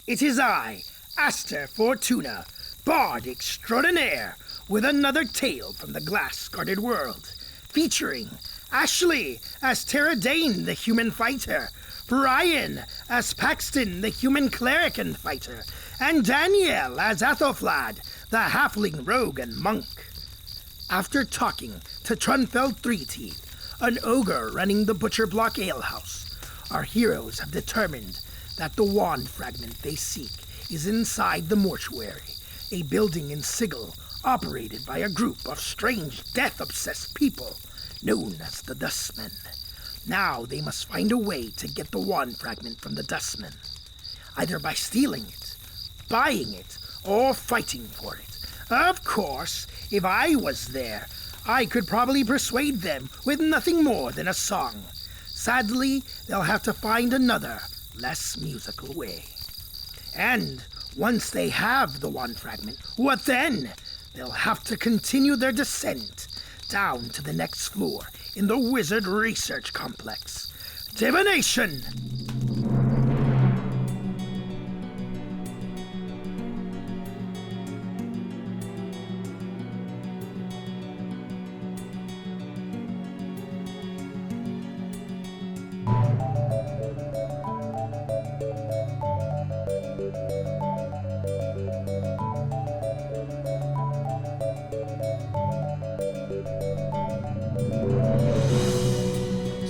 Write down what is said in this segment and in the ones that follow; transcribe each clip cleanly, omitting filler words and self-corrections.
It is I, Aster Fortuna, Bard Extraordinaire, with another tale from the glass-guarded world, featuring Ashley as Terradane, the human fighter, Brian as Paxton, the human cleric and fighter, and Danielle as Athelflad, the halfling rogue and monk. After talking to Trunfeld Three-Teeth, an ogre running the Butcher Block Alehouse, our heroes have determined that the wand fragment they seek is inside the mortuary, a building in Sigil operated by a group of strange death-obsessed people known as the Dustmen. Now they must find a way to get the wand fragment from the Dustmen, either by stealing it, buying it, or fighting for it. Of course, if I was there, I could probably persuade them with nothing more than a song. Sadly, they'll have to find another, less musical way. And once they have the wand fragment, what then? They'll have to continue their descent down to the next floor in the Wizard Research Complex. Divination!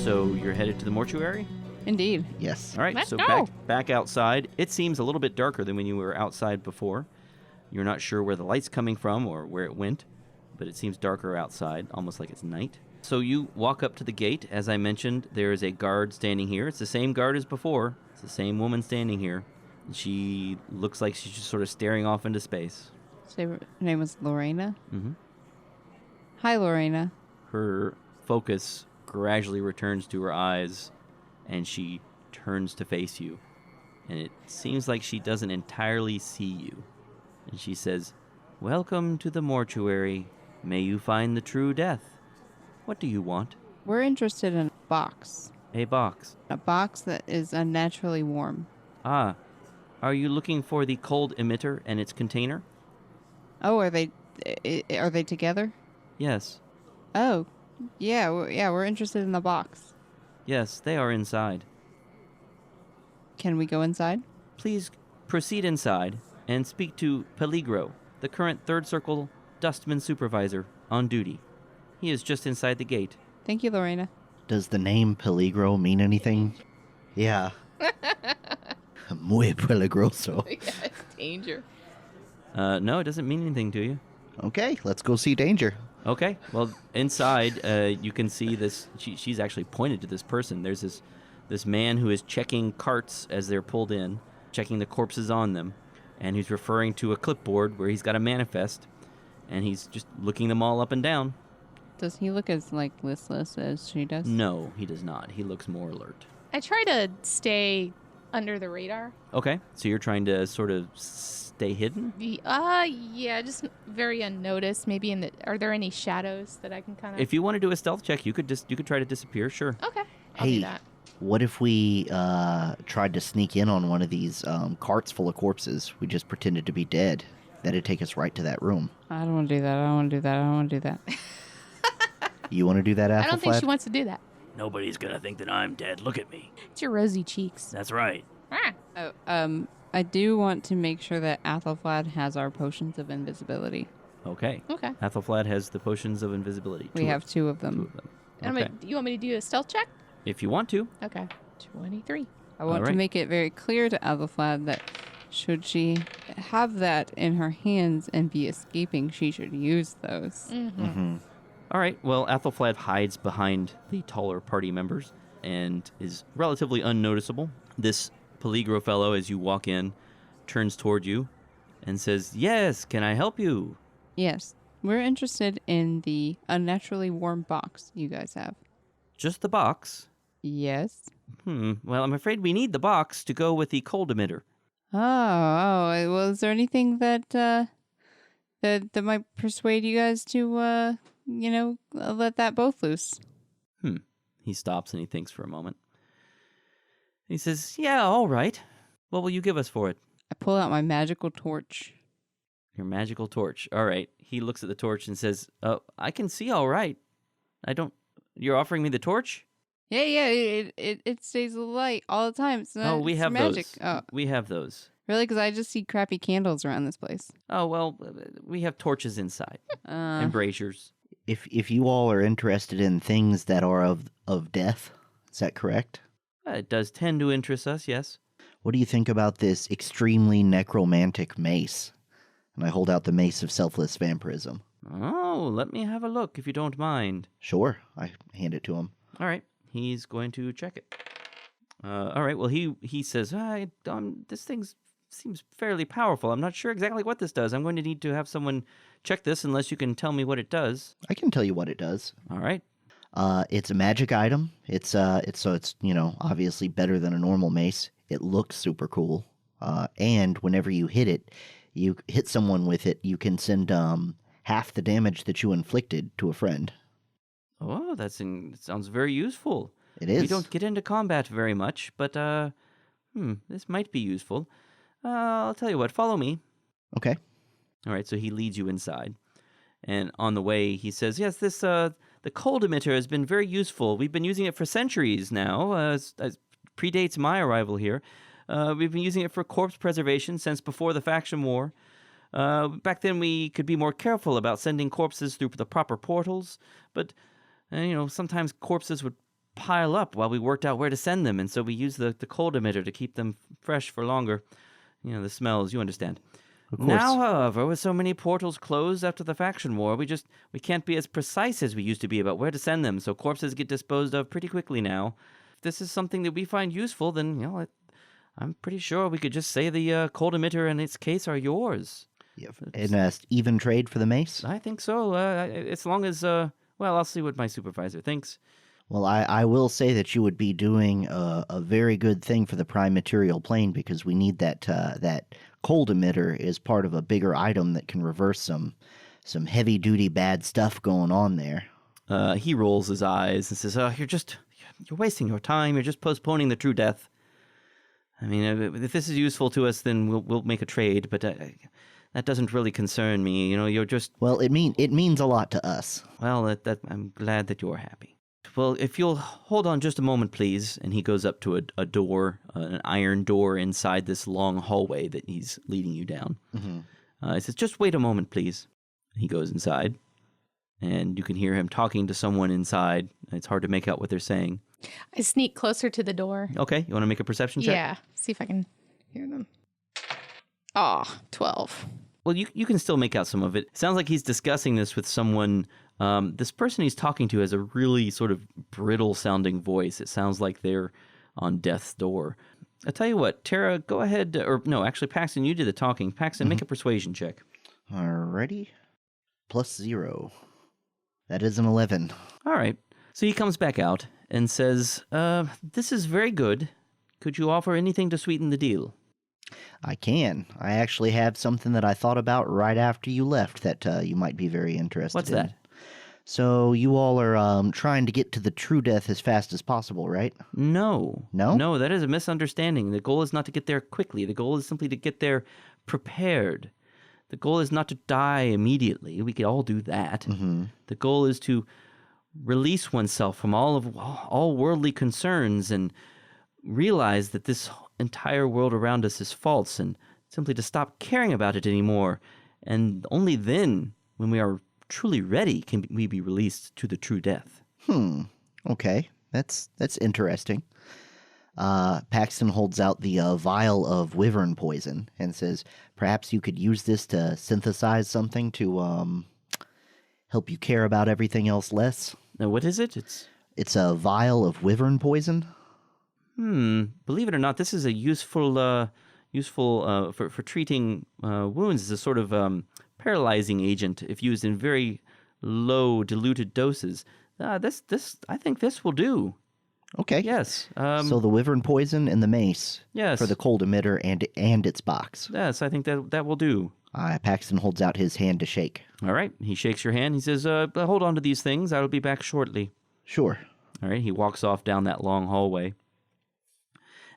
So you're headed to the mortuary? Indeed. Yes. All right, Let's so go. back outside. It seems a little bit darker than when you were outside before. You're not sure where the light's coming from or where it went, but it seems darker outside, almost like it's night. So you walk up to the gate. As I mentioned, there is a guard standing here. It's the same guard as before. It's the same woman standing here. She looks like she's just sort of staring off into space. Say her name was Lorena. Mm-hmm. Hi, Lorena. Her focus gradually returns to her eyes, and she turns to face you. And it seems like she doesn't entirely see you. And she says, "Welcome to the mortuary. May you find the true death. What do you want?" We're interested in a box. A box. A box that is unnaturally warm. Ah, are you looking for the cold emitter and its container? Oh, are they together? Yes. Oh, yeah, we're interested in the box. Yes, they are inside. Can we go inside? Please proceed inside and speak to Peligro, the current Third Circle Dustman Supervisor, on duty. He is just inside the gate. Thank you, Lorena. Does the name Peligro mean anything? Yeah. Muy peligroso. Yeah, danger. No, it doesn't mean anything to you. Okay, let's go see Danger. Okay, well, inside, you can see this. She's actually pointed to this person. There's this man who is checking carts as they're pulled in, checking the corpses on them, and he's referring to a clipboard where he's got a manifest, and he's just looking them all up and down. Does he look as, listless as she does? No, he does not. He looks more alert. I try to stay under the radar. Okay, so you're trying to sort of stay hidden? Yeah, just very unnoticed. Maybe are there any shadows that I can kind of... If you want to do a stealth check, you could try to disappear, sure. Okay, I'll do Hey, that. what if we tried to sneak in on one of these carts full of corpses? We just pretended to be dead. That'd take us right to that room. I don't want to do that. I don't want to do that. I don't want to do that. You want to do that, Athelflaed? I don't think she wants to do that. Nobody's gonna think that I'm dead. Look at me. It's your rosy cheeks. That's right. Ah. Oh, I do want to make sure that Athelflaed has our potions of invisibility. Okay. Okay. Athelflaed has the potions of invisibility. We have two of them. Two of them. And Okay. you want me to do a stealth check? If you want to. Okay. 23. I want to Alright. make it very clear to Athelflaed that should she have that in her hands and be escaping, she should use those. Mm-hmm. All right. Well, Athelflaed hides behind the taller party members and is relatively unnoticeable. This Peligro fellow, as you walk in, turns toward you and says, "Yes, can I help you?" Yes, we're interested in the unnaturally warm box you guys have. Just the box? Yes. Well, I'm afraid we need the box to go with the cold emitter. Oh, well, is there anything that that might persuade you guys to, let that both loose? He stops and he thinks for a moment. He says, "Yeah, all right. What will you give us for it?" I pull out my magical torch. Your magical torch. All right. He looks at the torch and says, "Oh, I can see all right. I don't. You're offering me the torch? Yeah, it stays alight all the time. It's not, Oh, we it's have magic. those. Oh, We have those. really? Because I just see crappy candles around this place. Oh, well, we have torches inside and braziers. If you all are interested in things that are of death, is that correct? It does tend to interest us, yes. What do you think about this extremely necromantic mace? And I hold out the mace of selfless vampirism. Oh, let me have a look if you don't mind. Sure, I hand it to him. All right. He's going to check it. All right. Well, he says, this thing seems fairly powerful. I'm not sure exactly what this does. I'm going to need to have someone check this unless you can tell me what it does. I can tell you what it does. All right. It's a magic item. It's obviously better than a normal mace. It looks super cool. And whenever you hit someone with it, you can send half the damage that you inflicted to a friend. Oh, it sounds very useful. It is. We don't get into combat very much, but this might be useful. I'll tell you what. Follow me. Okay. All right. So he leads you inside, and on the way he says, "Yes, this the cold emitter has been very useful. We've been using it for centuries now. As predates my arrival here. We've been using it for corpse preservation since before the faction war. Back then we could be more careful about sending corpses through the proper portals, but sometimes corpses would pile up while we worked out where to send them, and so we used the cold emitter to keep them fresh for longer. The smells, you understand. Of course. Now, however, with so many portals closed after the faction war, we can't be as precise as we used to be about where to send them, so corpses get disposed of pretty quickly now. If this is something that we find useful, then, I'm pretty sure we could just say the cold emitter and its case are yours." Yeah. And even trade for the mace? I think so, as long as, I'll see what my supervisor thinks. Well, I will say that you would be doing a very good thing for the prime material plane, because we need that cold emitter is part of a bigger item that can reverse some heavy duty bad stuff going on there. He rolls his eyes and says, you're wasting your time. You're just postponing the true death. I mean, if this is useful to us, then we'll make a trade, but that doesn't really concern me. You're just... Well, it means a lot to us. Well, I'm glad that you're happy. Well, if you'll hold on just a moment, please. And he goes up to a door, an iron door inside this long hallway that he's leading you down. Mm-hmm. He says, "Just wait a moment, please." He goes inside, and you can hear him talking to someone inside. It's hard to make out what they're saying. I sneak closer to the door. Okay, you want to make a perception check? Yeah, see if I can hear them. 12. Well, you can still make out some of it. Sounds like he's discussing this with someone. This person he's talking to has a really sort of brittle-sounding voice. It sounds like they're on death's door. I'll tell you what, Tara, go ahead. Or no, actually, Paxton, you did the talking. Paxton, make a persuasion check. Alrighty. +0. That is an 11. All right. So he comes back out and says, "This is very good. Could you offer anything to sweeten the deal?" I can. I actually have something that I thought about right after you left that you might be very interested What's in. that? So you all are trying to get to the true death as fast as possible, right? No. No? No, that is a misunderstanding. The goal is not to get there quickly. The goal is simply to get there prepared. The goal is not to die immediately. We could all do that. Mm-hmm. The goal is to release oneself from all worldly concerns and realize that this entire world around us is false, and simply to stop caring about it anymore. And only then, when we are truly ready, can we be released to the true death. Okay. That's interesting. Paxton holds out the vial of wyvern poison and says, "Perhaps you could use this to synthesize something to help you care about everything else less." Now, what is it? It's a vial of wyvern poison. Believe it or not, this is a useful for treating wounds. It's a sort of paralyzing agent if used in very low diluted doses. I think this will do. Okay. Yes. So the wyvern poison and the mace. Yes. For the cold emitter and its box. Yes, I think that will do. Paxton holds out his hand to shake. All right. He shakes your hand. He says, "Hold on to these things. I will be back shortly." Sure. All right. He walks off down that long hallway.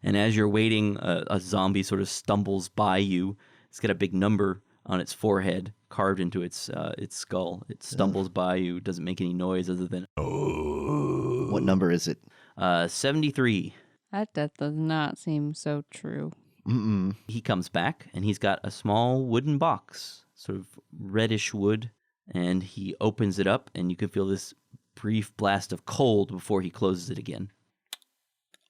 And as you're waiting, a zombie sort of stumbles by you. It's got a big number on its forehead carved into its skull. It stumbles by you, doesn't make any noise other than What number is it? 73. That death does not seem so true. Mm-mm. He comes back, and he's got a small wooden box, sort of reddish wood, and he opens it up, and you can feel this brief blast of cold before he closes it again.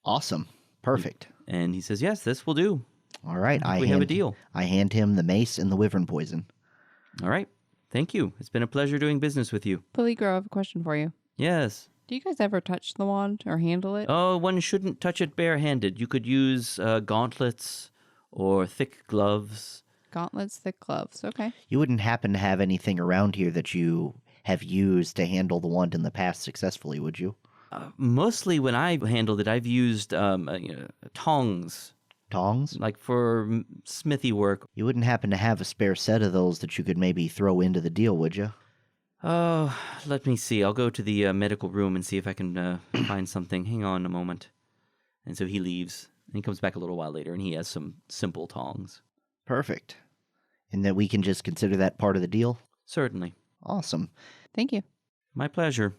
Awesome. Perfect. And he says, yes, this will do. All right. We have a deal. I hand him the mace and the wyvern poison. All right. Thank you. It's been a pleasure doing business with you. Peligro, I have a question for you. Yes. Do you guys ever touch the wand or handle it? Oh, one shouldn't touch it barehanded. You could use gauntlets or thick gloves. Gauntlets, thick gloves. Okay. You wouldn't happen to have anything around here that you have used to handle the wand in the past successfully, would you? Mostly when I handled it, I've used tongs, Tongs? like for smithy work. You wouldn't happen to have a spare set of those that you could maybe throw into the deal, would you? Oh, let me see. I'll go to the medical room and see if I can find something. Hang on a moment. And so he leaves. And he comes back a little while later, and he has some simple tongs. Perfect. And that we can just consider that part of the deal? Certainly. Awesome. Thank you. My pleasure.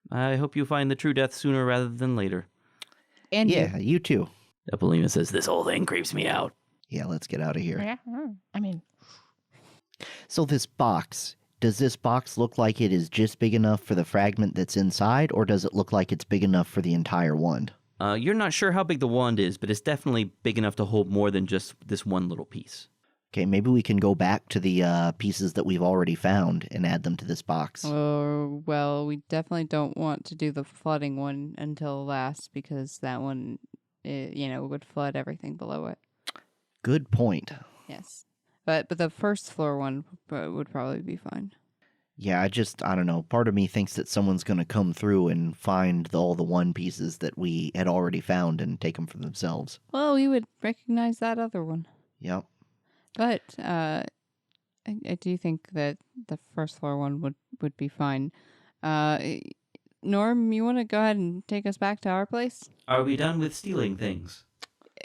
I hope you find the true death sooner rather than later. And you. Yeah, you too. Epolina says, this whole thing creeps me out. Yeah, let's get out of here. Yeah. I mean, So this box, does this box look like it is just big enough for the fragment that's inside, or does it look like it's big enough for the entire wand? You're not sure how big the wand is, but it's definitely big enough to hold more than just this one little piece. Okay, maybe we can go back to the pieces that we've already found and add them to this box. Oh, well, we definitely don't want to do the flooding one until last because that one, would flood everything below it. Good point. Yes. But the first floor one would probably be fine. Yeah, I don't know. Part of me thinks that someone's going to come through and find all the one pieces that we had already found and take them for themselves. Well, we would recognize that other one. Yep. But I do think that the first floor one would be fine. Norm, you want to go ahead and take us back to our place? Are we done with stealing things?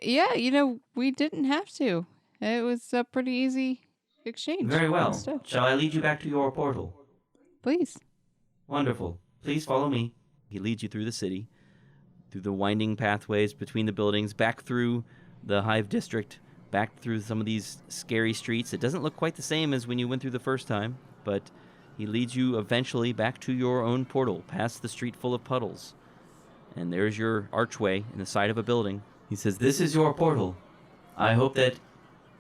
Yeah, we didn't have to. It was a pretty easy exchange. Very well. and stuff. Shall I lead you back to your portal? Please. Wonderful. Please follow me. He leads you through the city, through the winding pathways between the buildings, back through the Hive District, back through some of these scary streets. It doesn't look quite the same as when you went through the first time, but he leads you eventually back to your own portal, past the street full of puddles. And there's your archway in the side of a building. He says, this is your portal. I hope that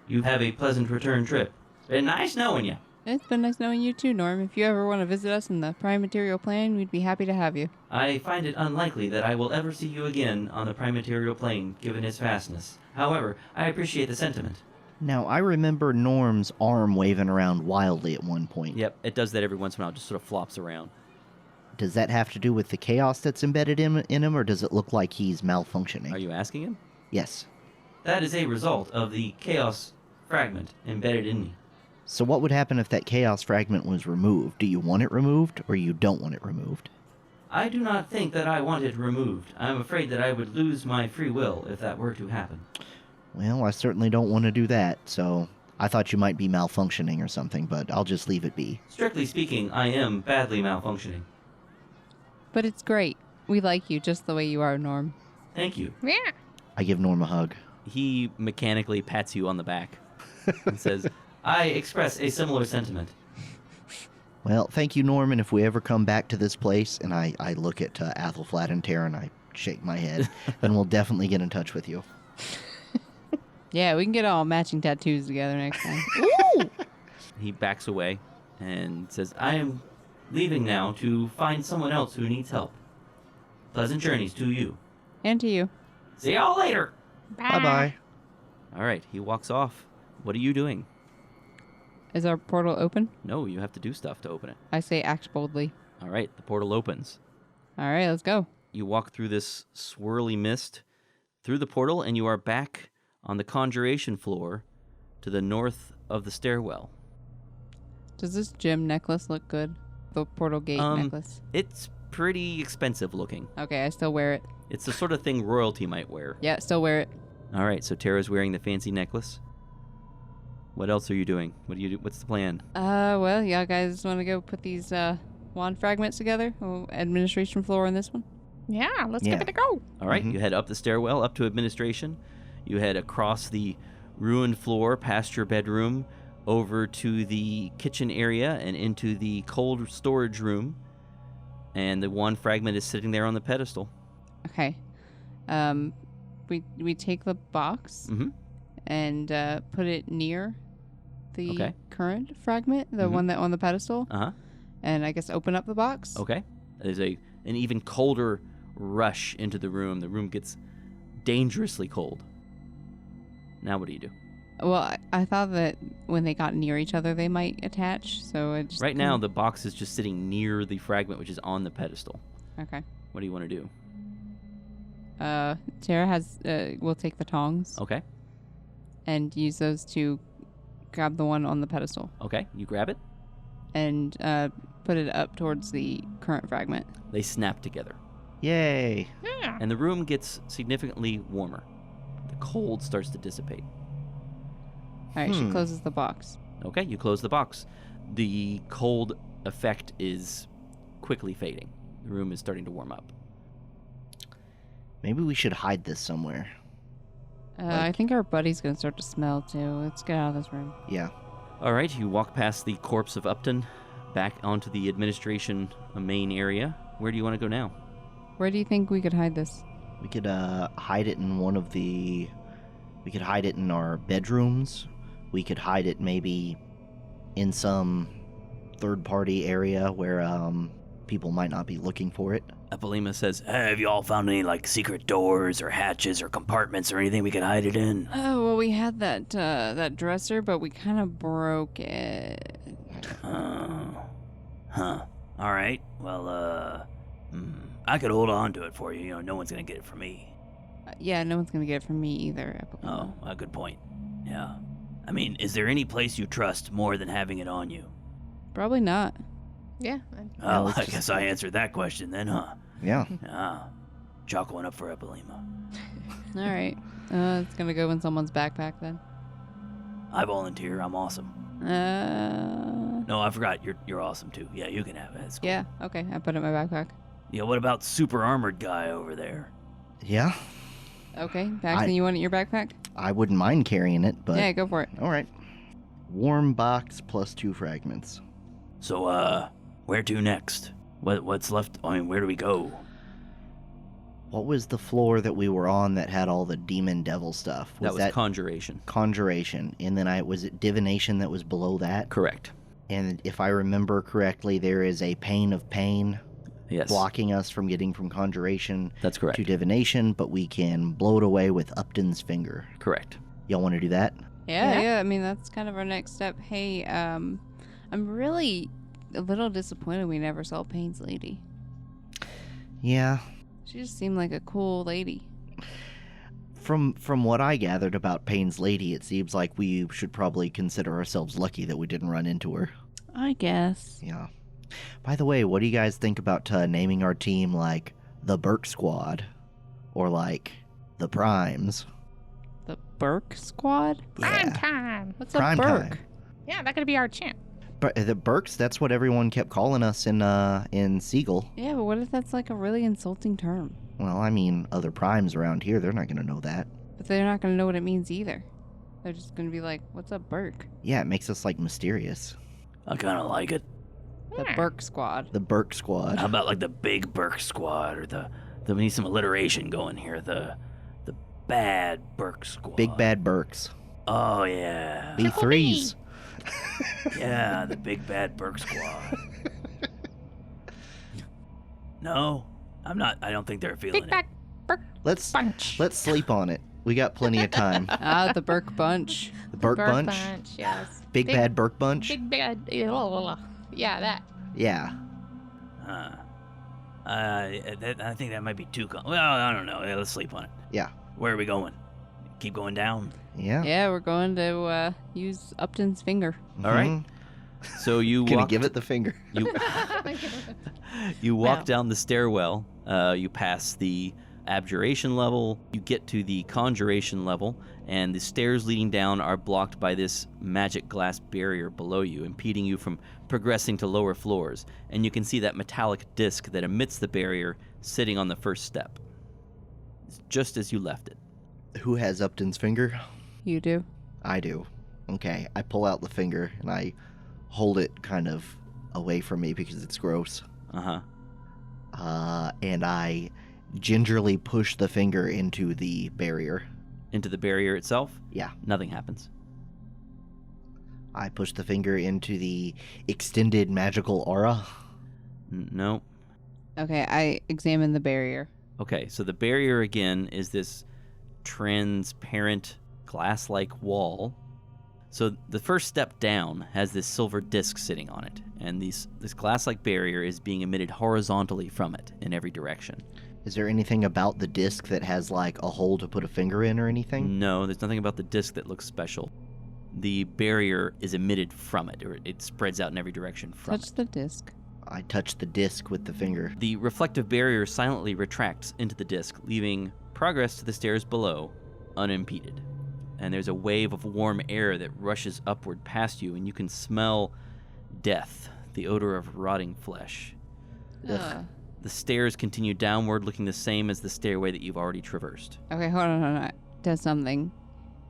you have a pleasant return trip. Been nice knowing you. It's been nice knowing you too, Norm. If you ever want to visit us in the Prime Material Plane, we'd be happy to have you. I find it unlikely that I will ever see you again on the prime material plane, given its vastness. However, I appreciate the sentiment. Now, I remember Norm's arm waving around wildly at one point. Yep, it does that every once in a while, just sort of flops around. Does that have to do with the chaos that's embedded in him, or does it look like he's malfunctioning? Are you asking him? Yes. That is a result of the chaos fragment embedded in me. So what would happen if that chaos fragment was removed? Do you want it removed, or you don't want it removed? I do not think that I want it removed. I am afraid that I would lose my free will if that were to happen. Well, I certainly don't want to do that, so I thought you might be malfunctioning or something, but I'll just leave it be. Strictly speaking, I am badly malfunctioning. But it's great. We like you just the way you are, Norm. Thank you. yeah. I give Norm a hug. He mechanically pats you on the back and says, I express a similar sentiment. Well, thank you, Norm, and if we ever come back to this place, and I look at Athelflaed and Tara and I shake my head, then we'll definitely get in touch with you. Yeah, we can get all matching tattoos together next time. He backs away and says, I am leaving now to find someone else who needs help. Pleasant journeys to you. And to you. See y'all later. Bye-bye. All right, he walks off. What are you doing? Is our portal open? No, you have to do stuff to open it. I say act boldly. All right, the portal opens. All right, let's go. You walk through this swirly mist, through the portal, and you are back on the conjuration floor to the north of the stairwell. Does this gem necklace look good? The portal gate necklace. It's pretty expensive looking. Okay, I still wear it. It's the sort of thing royalty might wear. Yeah, still wear it. All right, so Tara's wearing the fancy necklace. What else are you doing? What's the plan? Well, y'all guys want to go put these wand fragments together? Oh, administration floor on this one. Yeah, let's Yeah. give it a go. All right, you head up the stairwell, up to administration. You head across the ruined floor, past your bedroom, over to the kitchen area and into the cold storage room. And the wand fragment is sitting there on the pedestal. Okay. We take the box Mm-hmm. and put it near the Okay. current fragment, the Mhm. one that on the pedestal, Uh-huh. and I guess open up the box. Okay. There's an even colder rush into the room. The room gets dangerously cold. Now what do you do? Well, I thought that when they got near each other, they might attach. So it just Right now, the box is just sitting near the fragment, which is on the pedestal. Okay. What do you want to do? Tara has. We'll take the tongs Okay. and use those to grab the one on the pedestal Okay. You grab it. and put it up towards the current fragment. They snap together. Yay. Yeah. And the room gets significantly warmer. The cold starts to dissipate. All right. She closes the box. Okay, you close the box. The cold effect is quickly fading. The room is starting to warm up. Maybe we should hide this somewhere. I think our buddy's gonna start to smell too. Let's get out of this room. Yeah. All right, you walk past the corpse of Upton, back onto the administration main area. Where do you want to go now? Where do you think we could hide this? We could hide it in one of the... We could hide it in our bedrooms. We could hide it maybe in some third-party area where people might not be looking for it. Epilema says, hey, have you all found any, secret doors or hatches or compartments or anything we could hide it in? Oh well, we had that dresser, but we kind of broke it. Huh. All right. Well, I could hold on to it for you. No one's gonna get it from me. Yeah, no one's gonna get it from me either. Epilema. Oh, a good point. Yeah. I mean, is there any place you trust more than having it on you? Probably not. Yeah. Well, let's I just- guess I answered that question then, huh? Yeah. Ah, chalk one up for Epilema. All right. It's gonna go in someone's backpack then. I volunteer. I'm awesome. No, I forgot. You're awesome too. Yeah, you can have it. That's cool. Yeah. Okay. I put it in my backpack. Yeah. What about super armored guy over there? Yeah. Okay. Paxton, you want it in your backpack? I wouldn't mind carrying it, but... Yeah, go for it. All right. Warm box plus 2 fragments. So, where to next? What's left? I mean, where do we go? What was the floor that we were on that had all the demon devil stuff? That was conjuration. Conjuration? And then was it divination that was below that? Correct. And if I remember correctly, there is a pane of pain Yes. blocking us from getting from conjuration That's correct. to divination, but we can blow it away with Upton's finger. Correct. Y'all want to do that? Yeah. I mean, that's kind of our next step. Hey, I'm really a little disappointed we never saw Payne's lady. Yeah. She just seemed like a cool lady. From what I gathered about Payne's lady, it seems like we should probably consider ourselves lucky that we didn't run into her. I guess. Yeah. By the way, what do you guys think about naming our team the Burke Squad? Or the Primes? The Burke Squad? Prime Yeah. time. What's Prime a Burke? time. Yeah, that could be our champ. But the Burks, that's what everyone kept calling us in Sigil. Yeah, but what if that's a really insulting term? Well, I mean, other Primes around here, they're not going to know that. But they're not going to know what it means either. They're just going to be like, what's a Burke? Yeah, it makes us mysterious. I kind of like it. The Yeah. Burke Squad. The Burke Squad. How about the Big Burke Squad or the we need some alliteration going here. The Bad Burke Squad. Big Bad Burks. Oh yeah. B3s. Yeah, the Big Bad Burke Squad. No, I'm not. I don't think they're feeling Big it. back Burke Let's bunch. sleep on it. We got plenty of time. The Burke Bunch. The Burke Bunch. Yes. Big Bad Burke Bunch. Big bad. Yeah, that. Yeah. I think that might be too. Well, I don't know. Yeah, let's sleep on it. Yeah. Where are we going? Keep going down. Yeah. Yeah, we're going to use Upton's finger. All right. Mhm. So you Gonna walk. give it the finger. You walk Wow. down the stairwell. You pass the abjuration level. You get to the conjuration level, and the stairs leading down are blocked by this magic glass barrier below you, impeding you from progressing to lower floors. And you can see that metallic disc that emits the barrier sitting on the first step. It's just as you left it. Who has Upton's finger? You do. I do. Okay, I pull out the finger and I hold it kind of away from me because it's gross. Uh-huh. And I gingerly push the finger into the barrier. Into the barrier itself? Yeah. Nothing happens. I push the finger into the extended magical aura. No. Okay, I examine the barrier. Okay, so the barrier again is this transparent glass-like wall. So the first step down has this silver disc sitting on it, and this glass-like barrier is being emitted horizontally from it in every direction. Is there anything about the disc that has like a hole to put a finger in or anything? No, there's nothing about the disc that looks special. The barrier is emitted from it, or it spreads out in every direction from Touch it. the disc. I touch the disc with the finger. The reflective barrier silently retracts into the disc, leaving progress to the stairs below unimpeded. And there's a wave of warm air that rushes upward past you, and you can smell death, the odor of rotting flesh. Ugh. The stairs continue downward, looking the same as the stairway that you've already traversed. Okay, hold on. Does something.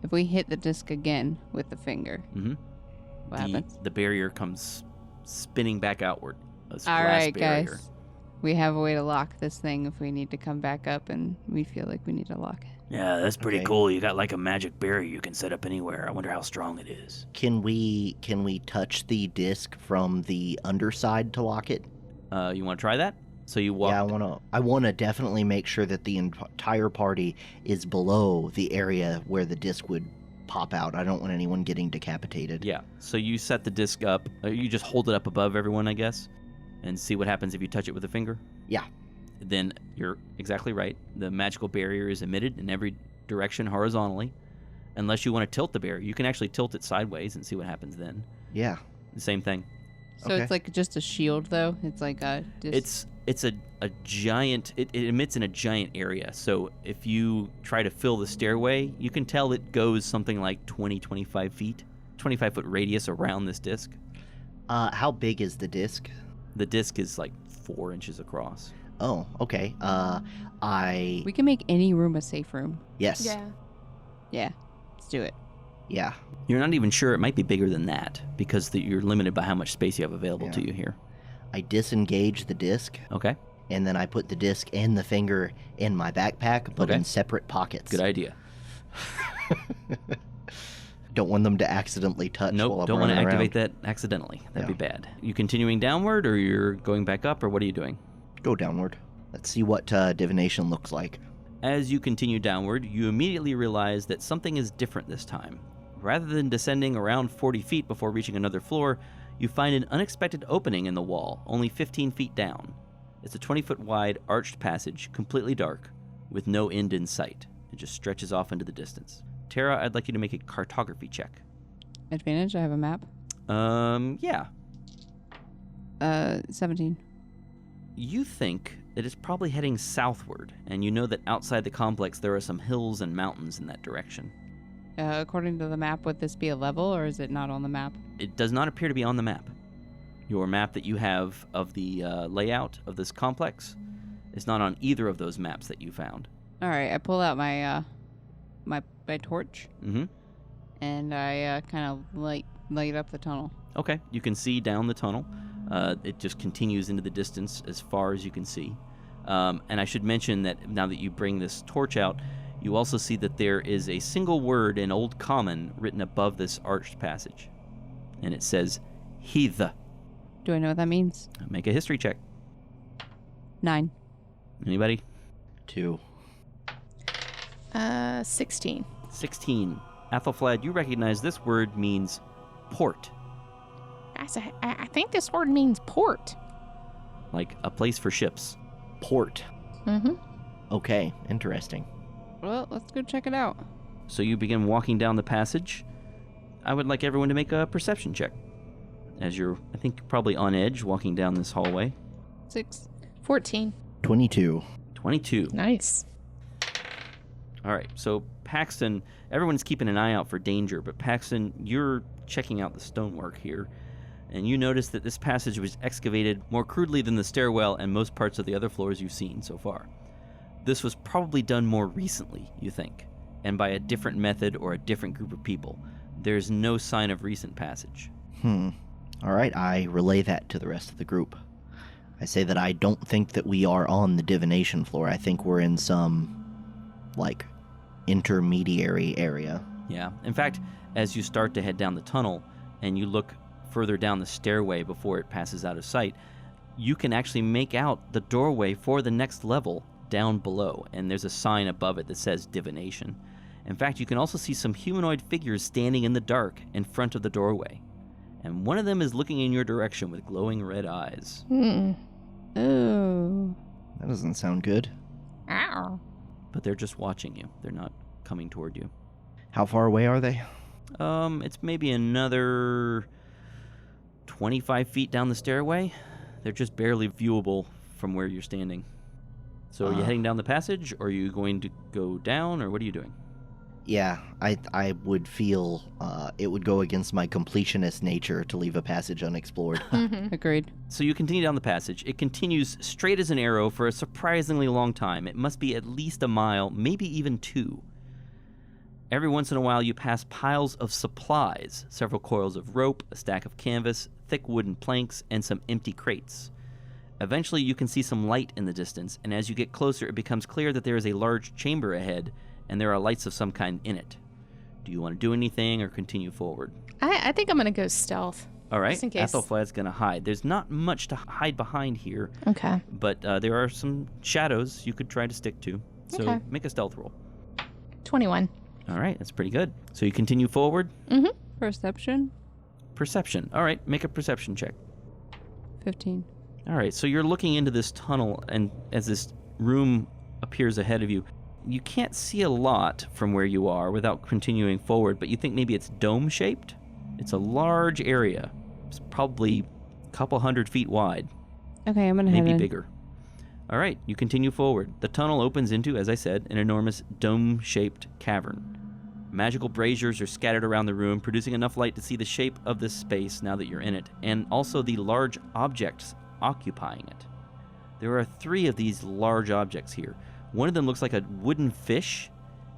If we hit the disc again with the finger, Mm-hmm. what happens? The barrier comes spinning back outward. This All glass right, barrier. guys. We have a way to lock this thing if we need to come back up and we feel like we need to lock it. Yeah, that's pretty Okay. cool. You got like a magic barrier you can set up anywhere. I wonder how strong it is. Can we touch the disc from the underside to lock it? You want to try that? So you walk. Yeah, I wanna definitely make sure that the entire party is below the area where the disc would pop out. I don't want anyone getting decapitated. Yeah. So you set the disc up. You just hold it up above everyone, I guess, and see what happens if you touch it with a finger. Yeah. Then you're exactly right. The magical barrier is emitted in every direction horizontally. Unless you want to tilt the barrier, you can actually tilt it sideways and see what happens then. Yeah. The same thing. So Okay. it's like just a shield, though? It's like a disc. It's a giant. It emits in a giant area. So if you try to fill the stairway, you can tell it goes something like 25 feet, 25-foot radius around this disc. How big is the disc? The disc is like 4 inches across. Oh, okay. We can make any room a safe room. Yes. Yeah. Yeah, let's do it. Yeah. You're not even sure it might be bigger than that because you're limited by how much space you have available to Yeah. you here. I disengage the disc, Okay, and then I put the disc and the finger in my backpack, but Okay. in separate pockets. good idea. Don't want them to accidentally touch while Nope, I'm don't want to running activate around. that accidentally. That'd Yeah. be bad. You continuing downward, or you're going back up, or what are you doing? Go downward. Let's see what divination looks like. As you continue downward, you immediately realize that something is different this time. Rather than descending around 40 feet before reaching another floor, you find an unexpected opening in the wall, only 15 feet down. It's a 20-foot wide, arched passage, completely dark, with no end in sight. It just stretches off into the distance. Tara, I'd like you to make a cartography check. Advantage, I have a map. Yeah. 17. You think that it's probably heading southward, and you know that outside the complex there are some hills and mountains in that direction. According to the map, would this be a level or is it not on the map? It does not appear to be on the map. Your map that you have of the layout of this complex is not on either of those maps that you found. All right, I pull out my my torch Mm-hmm. and I kind of light up the tunnel. Okay, you can see down the tunnel. It just continues into the distance as far as you can see. And I should mention that now that you bring this torch out, you also see that there is a single word in Old Common written above this arched passage. And it says, Heath. Do I know what that means? Make a history check. 9. Anybody? 2. 16. 16. Athelflaed, you recognize this word means port, I think this word means port. like a place for ships. Port. Mm-hmm. Okay, interesting. Well, let's go check it out. So you begin walking down the passage. I would like everyone to make a perception check. As you're, I think, probably on edge walking down this hallway. 6. 14. 22. 22. Nice. All right, so Paxton, everyone's keeping an eye out for danger, but Paxton, you're checking out the stonework here, and you notice that this passage was excavated more crudely than the stairwell and most parts of the other floors you've seen so far. This was probably done more recently, you think, and by a different method or a different group of people. There's no sign of recent passage. All right, I relay that to the rest of the group. I say that I don't think that we are on the divination floor. I think we're in some, intermediary area. Yeah. In fact, as you start to head down the tunnel and you look further down the stairway before it passes out of sight, you can actually make out the doorway for the next level down below, and there's a sign above it that says Divination. In fact, you can also see some humanoid figures standing in the dark in front of the doorway, and one of them is looking in your direction with glowing red eyes. Oh. That doesn't sound good. Ow. But they're just watching you. They're not coming toward you. How far away are they? It's maybe another 25 feet down the stairway. They're just barely viewable from where you're standing. So are you heading down the passage, or are you going to go down, or what are you doing? Yeah, I would feel it would go against my completionist nature to leave a passage unexplored. Agreed. So you continue down the passage. It continues straight as an arrow for a surprisingly long time. It must be at least a mile, maybe even 2. Every once in a while you pass piles of supplies, several coils of rope, a stack of canvas, thick wooden planks, and some empty crates. Eventually you can see some light in the distance, and as you get closer it becomes clear that there is a large chamber ahead, and there are lights of some kind in it. Do you want to do anything or continue forward? I think I'm going to go stealth. All right, Just in case. Ethelflad's going to hide. There's not much to hide behind here, Okay. but there are some shadows you could try to stick to. So Okay. make a stealth roll. 21. All right, that's pretty good. So you continue forward. Perception? Perception. All right, make a perception check. 15. All right, so you're looking into this tunnel, and as this room appears ahead of you, you can't see a lot from where you are without continuing forward, but you think maybe it's dome-shaped? It's a large area. It's probably a couple 100 feet wide, Okay, I'm gonna head maybe in. bigger. All right, you continue forward. The tunnel opens into, as I said, an enormous dome-shaped cavern. Magical braziers are scattered around the room, producing enough light to see the shape of this space now that you're in it, and also the large objects occupying it. There are 3 of these large objects here. One of them looks like a wooden fish,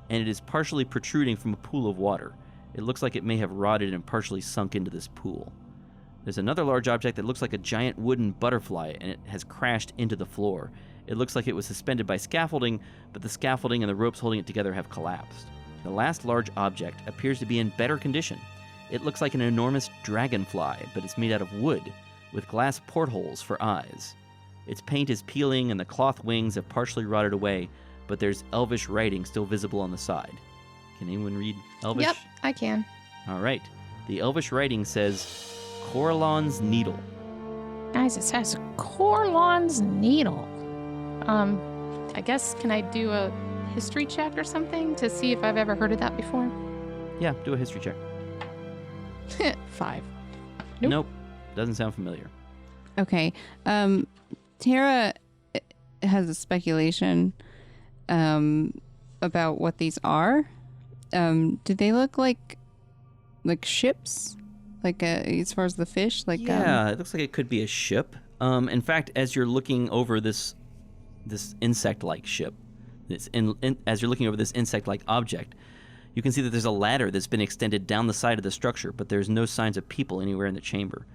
and it is partially protruding from a pool of water. It looks like it may have rotted and partially sunk into this pool. There's another large object that looks like a giant wooden butterfly, and it has crashed into the floor. It looks like it was suspended by scaffolding, but the scaffolding and the ropes holding it together have collapsed. The last large object appears to be in better condition. It looks like an enormous dragonfly, but it's made out of wood, with glass portholes for eyes. Its paint is peeling and the cloth wings have partially rotted away, but there's elvish writing still visible on the side. Can anyone read elvish? Yep, I can. All right. The elvish writing says, Coralon's Needle. Guys, it says Coralon's Needle. I guess, can I do a history check or something to see if I've ever heard of that before? Yeah, do a history check. 5. Nope. Nope. Doesn't sound familiar. Okay. Tara has a speculation about what these are. Do they look like ships? As far as the fish? Yeah, it looks like it could be a ship. In fact, as you're looking over this insect-like ship, as you're looking over this insect-like object, you can see that there's a ladder that's been extended down the side of the structure, but there's no signs of people anywhere in the chamber.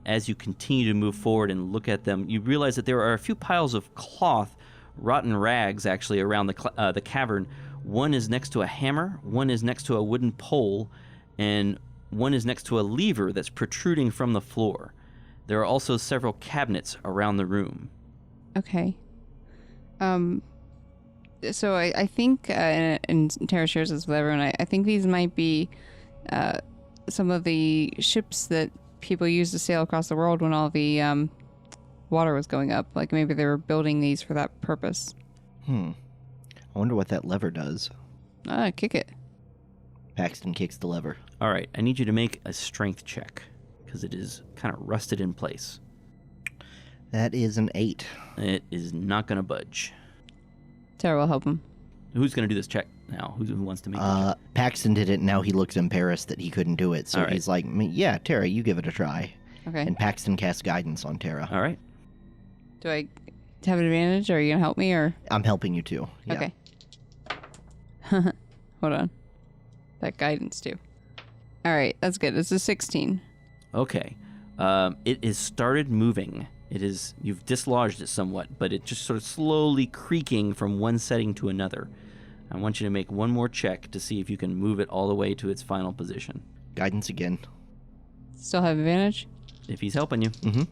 As you continue to move forward and look at them, you realize that there are a few piles of cloth, rotten rags actually, around the cavern. One is next to a hammer, one is next to a wooden pole, and one is next to a lever that's protruding from the floor. There are also several cabinets around the room. Okay. So I think, and Tara shares this with everyone, I think these might be some of the ships that people used to sail across the world when all the water was going up. Like maybe they were building these for that purpose. I wonder what that lever does. Kick it. Paxton kicks the lever. All right, I need you to make a strength check because it is kind of rusted in place. That is an 8. It is not going to budge. Tara will help him. Who's going to do this check now? Who wants to make the check? Paxton did it, and now he looks embarrassed that he couldn't do it. So All right. he's like, yeah, Tara, you give it a try. Okay. And Paxton casts guidance on Tara. All right. Do I have an advantage, or are you gonna help me, or? I'm helping you too. Yeah. Okay. Hold on. That guidance too. All right, that's good. It's a 16. Okay. It has started moving. You've dislodged it somewhat, but it just sort of slowly creaking from one setting to another. I want you to make one more check to see if you can move it all the way to its final position. Guidance again. Still have advantage? If he's helping you. Mm-hmm.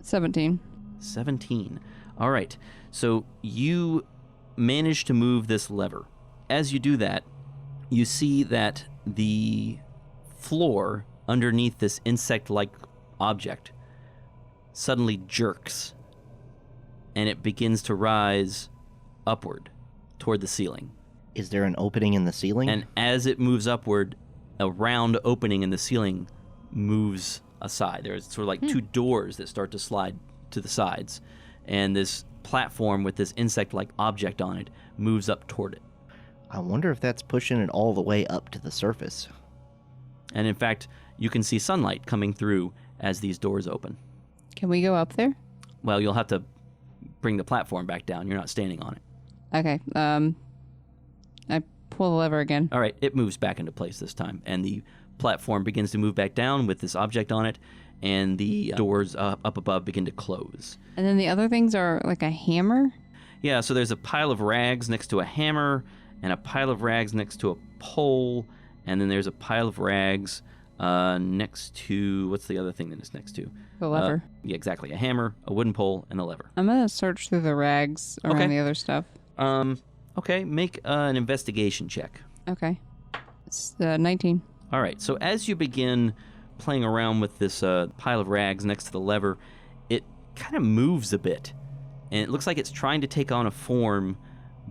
17. 17. All right. So you manage to move this lever. As you do that, you see that the floor underneath this insect-like object suddenly jerks, and it begins to rise upward toward the ceiling. Is there an opening in the ceiling? And as it moves upward, a round opening in the ceiling moves aside. There's sort of like two doors that start to slide to the sides, and this platform with this insect-like object on it moves up toward it. I wonder if that's pushing it all the way up to the surface. And in fact, you can see sunlight coming through as these doors open. Can we go up there? Well, you'll have to bring the platform back down. You're not standing on it. Okay. I pull the lever again. All right, it moves back into place this time, and the platform begins to move back down with this object on it, and the doors up above begin to close. And then the other things are like a hammer? Yeah, so there's a pile of rags next to a hammer, and a pile of rags next to a pole, and then there's a pile of rags next to... What's the other thing that it's next to? The lever. Yeah, exactly. A hammer, a wooden pole, and a lever. I'm going to search through the rags around Okay. the other stuff. Okay, make an investigation check. Okay. It's 19. All right, so as you begin playing around with this pile of rags next to the lever, it kind of moves a bit, and it looks like it's trying to take on a form,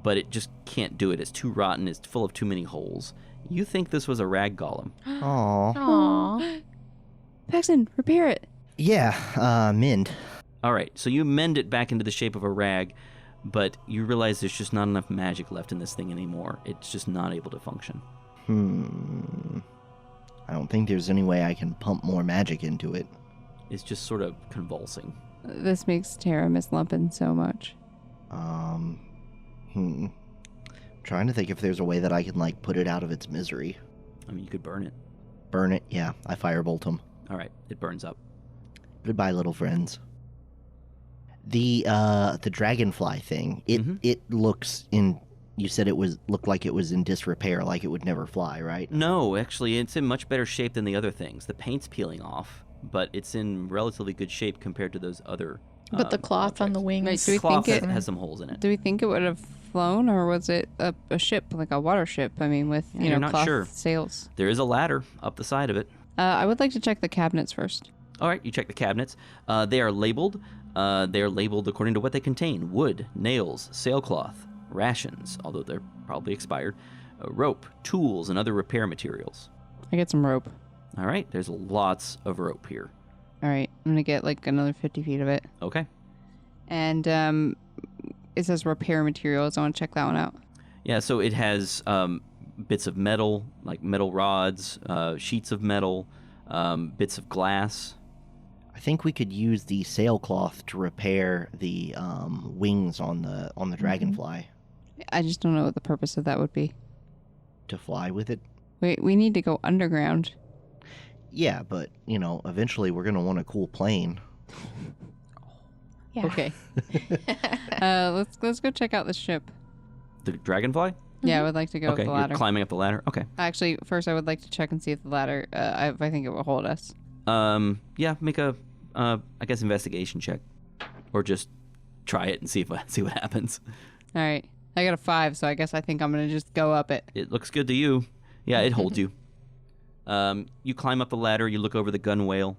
but it just can't do it. It's too rotten. It's full of too many holes. You think this was a rag golem. Aw. Aww. Paxton, repair it. Yeah, mend. All right, so you mend it back into the shape of a rag, but you realize there's just not enough magic left in this thing anymore. It's just not able to function. I don't think there's any way I can pump more magic into it. It's just sort of convulsing. This makes Tara miss Lumpin so much. Trying to think if there's a way that I can, like, put it out of its misery. I mean, you could burn it. Burn it? Yeah, I firebolt him. All right, it burns up. Goodbye, little friends. The dragonfly thing, it looks in... You said looked like it was in disrepair, like it would never fly, right? No, actually, it's in much better shape than the other things. The paint's peeling off, but it's in relatively good shape compared to those other But the cloth on the objects. wings. Right, do we Cloth think it- has some holes in it. Do we think it would have flown, or was it a ship, like a water ship? I mean, with, Yeah, you're not cloth sure. sails. There is a ladder up the side of it. I would like to check the cabinets first. All right, you check the cabinets. They are labeled. They are labeled according to what they contain: wood, nails, sailcloth, rations, although they're probably expired, rope, tools, and other repair materials. I get some rope. All right, there's lots of rope here. All right, I'm gonna get like another 50 feet of it. Okay. And it says repair materials. I want to check that one out. Yeah, so it has bits of metal, like metal rods, sheets of metal, bits of glass. I think we could use the sailcloth to repair the wings on the dragonfly I just don't know what the purpose of that would be. to fly with it. We need to go underground. Yeah, but eventually we're gonna want a cool plane. Yeah. Okay. Let's go check out the ship. The dragonfly? Yeah, I would like to go Okay, up the you're ladder. climbing up the ladder. Okay. Actually, first I would like to check and see if the ladder. I think it will hold us. Yeah, make a, I guess, investigation check, or just try it and see what happens. All right. I got a 5, so I think I'm gonna just go up it. It looks good to you. Yeah, it holds you. You climb up the ladder. You look over the gunwale.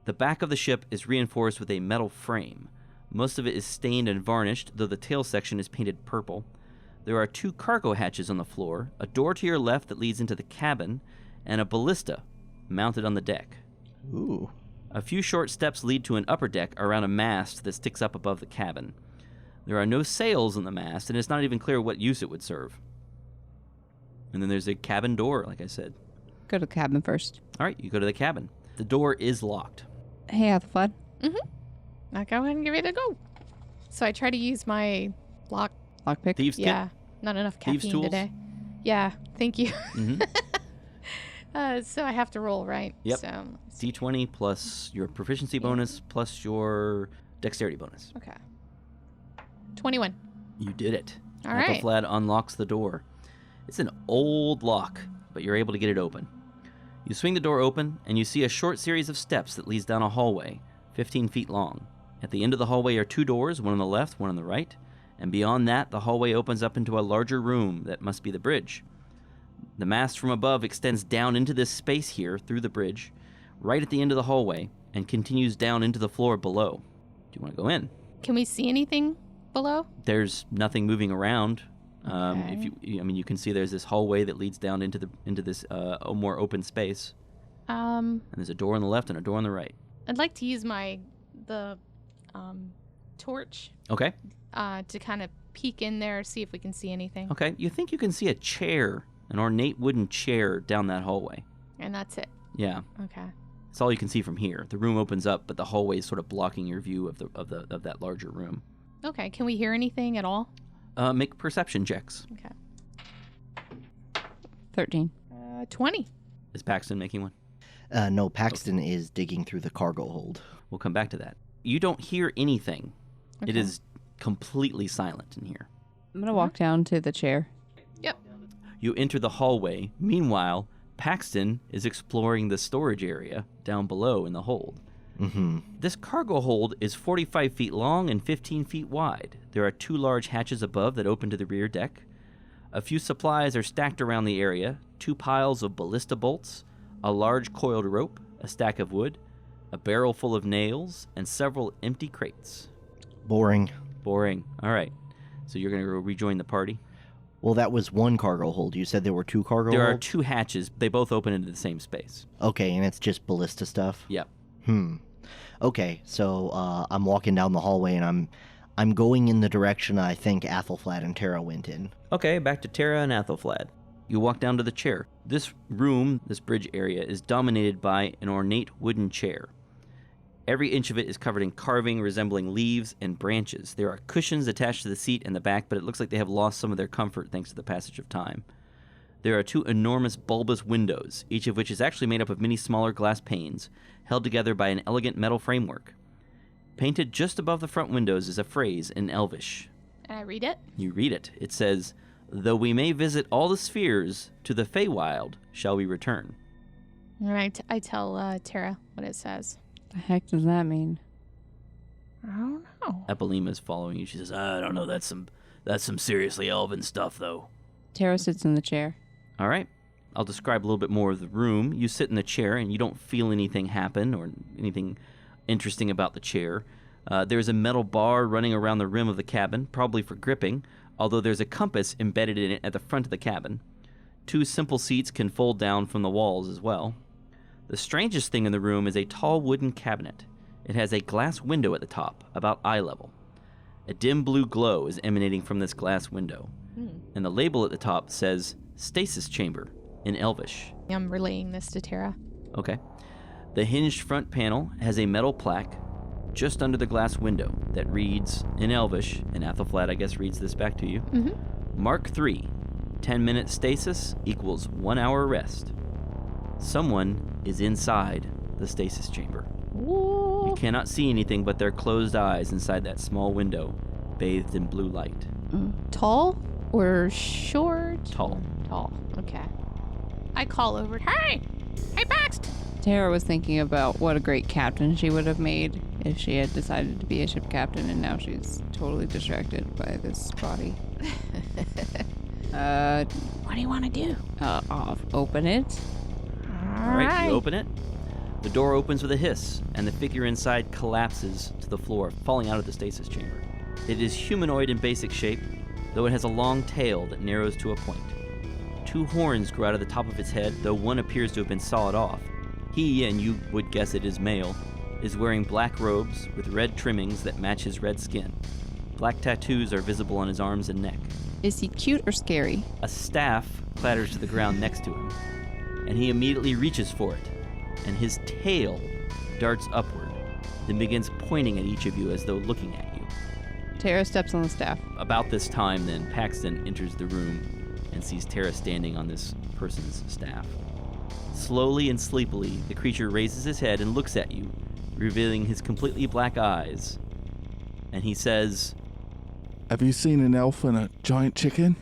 The back of the ship is reinforced with a metal frame. Most of it is stained and varnished, though the tail section is painted purple. There are 2 cargo hatches on the floor, a door to your left that leads into the cabin, and a ballista mounted on the deck. Ooh. A few short steps lead to an upper deck around a mast that sticks up above the cabin. There are no sails on the mast, and it's not even clear what use it would serve. And then there's a cabin door, like I said. Go to the cabin first. All right, you go to the cabin. The door is locked. Hey, Athelflaed. I'll go ahead and give it a go. So I try to use my Lockpick. Thieves' kit? Yeah, not enough Thieves' caffeine tools? today. Yeah, thank you. Mm-hmm. So I have to roll, right? Yep. So, D20 plus your proficiency bonus plus your dexterity bonus. okay. 21. You did it. All right. Athelflaed unlocks the door. It's an old lock, but you're able to get it open. You swing the door open, and you see a short series of steps that leads down a hallway, 15 feet long. At the end of the hallway are 2 doors, one on the left, one on the right, and beyond that, the hallway opens up into a larger room that must be the bridge. The mast from above extends down into this space here through the bridge, right at the end of the hallway, and continues down into the floor below. Do you want to go in? Can we see anything below? There's nothing moving around. Okay. You can see there's this hallway that leads down into this more open space, and there's a door on the left and a door on the right. I'd like to use the torch Okay. to kind of peek in there, see if we can see anything. Okay. You think you can see a chair, an ornate wooden chair down that hallway? And that's it. Yeah. Okay. It's all you can see from here. The room opens up, but the hallway is sort of blocking your view of that larger room. Okay. Can we hear anything at all? Make perception checks. Okay. 13. 20. Is Paxton making one? No, Paxton is digging through the cargo hold. We'll come back to that. You don't hear anything. It Okay. is completely silent in here. I'm going to walk down to the chair. Yep. You enter the hallway. Meanwhile, Paxton is exploring the storage area down below in the hold. Mm-hmm. This cargo hold is 45 feet long and 15 feet wide. There are 2 large hatches above that open to the rear deck. A few supplies are stacked around the area, 2 piles of ballista bolts, a large coiled rope, a stack of wood, a barrel full of nails, and several empty crates. Boring. Boring. All right. So you're going to go rejoin the party? Well, that was one cargo hold. You said there were 2 cargo There are holds? 2 hatches. They both open into the same space. Okay, and it's just ballista stuff? Yep. Okay, so I'm walking down the hallway, and I'm going in the direction I think Athelflaed and Tara went in. Okay, back to Tara and Athelflaed. You walk down to the chair. This room, this bridge area, is dominated by an ornate wooden chair. Every inch of it is covered in carving resembling leaves and branches. There are cushions attached to the seat and the back, but it looks like they have lost some of their comfort thanks to the passage of time. There are 2 enormous bulbous windows, each of which is actually made up of many smaller glass panes, held together by an elegant metal framework. Painted just above the front windows is a phrase in Elvish. And I read it. You read it. It says, "Though we may visit all the spheres, to the Feywild shall we return." All right. I tell Tara what it says. The heck does that mean? I don't know. Epilema is following you. She says, I don't know. That's some seriously elven stuff, though. Tara sits in the chair. all right, I'll describe a little bit more of the room. You sit in the chair and you don't feel anything happen or anything interesting about the chair. There's a metal bar running around the rim of the cabin, probably for gripping, although there's a compass embedded in it at the front of the cabin. 2 simple seats can fold down from the walls as well. The strangest thing in the room is a tall wooden cabinet. It has a glass window at the top, about eye level. A dim blue glow is emanating from this glass window, and the label at the top says Stasis Chamber in Elvish. I'm relaying this to Tara. Okay. The hinged front panel has a metal plaque just under the glass window that reads in Elvish, and Athelflaed, I guess, reads this back to you. Mark 3, 10-minute stasis equals 1 hour rest. Someone is inside the stasis chamber. You cannot see anything but their closed eyes inside that small window, bathed in blue light. Tall or short? Tall. Tall. Okay. I call over. Hey! Hey, Paxton! Tara was thinking about what a great captain she would have made if she had decided to be a ship captain, and now she's totally distracted by this body. What do you want to do? I'll open it. All right, you open it. The door opens with a hiss, and the figure inside collapses to the floor, falling out of the stasis chamber. It is humanoid in basic shape, though it has a long tail that narrows to a point. 2 horns grow out of the top of its head, though one appears to have been sawed off. He, and you would guess it is male, is wearing black robes with red trimmings that match his red skin. Black tattoos are visible on his arms and neck. Is he cute or scary? A staff clatters to the ground next to him, and he immediately reaches for it, and his tail darts upward, then begins pointing at each of you as though looking at you. Tara steps on the staff. About this time, then, Paxton enters the room and sees Tara standing on this person's staff. Slowly and sleepily, the creature raises his head and looks at you, revealing his completely black eyes. And he says, Have you seen an elf and a giant chicken?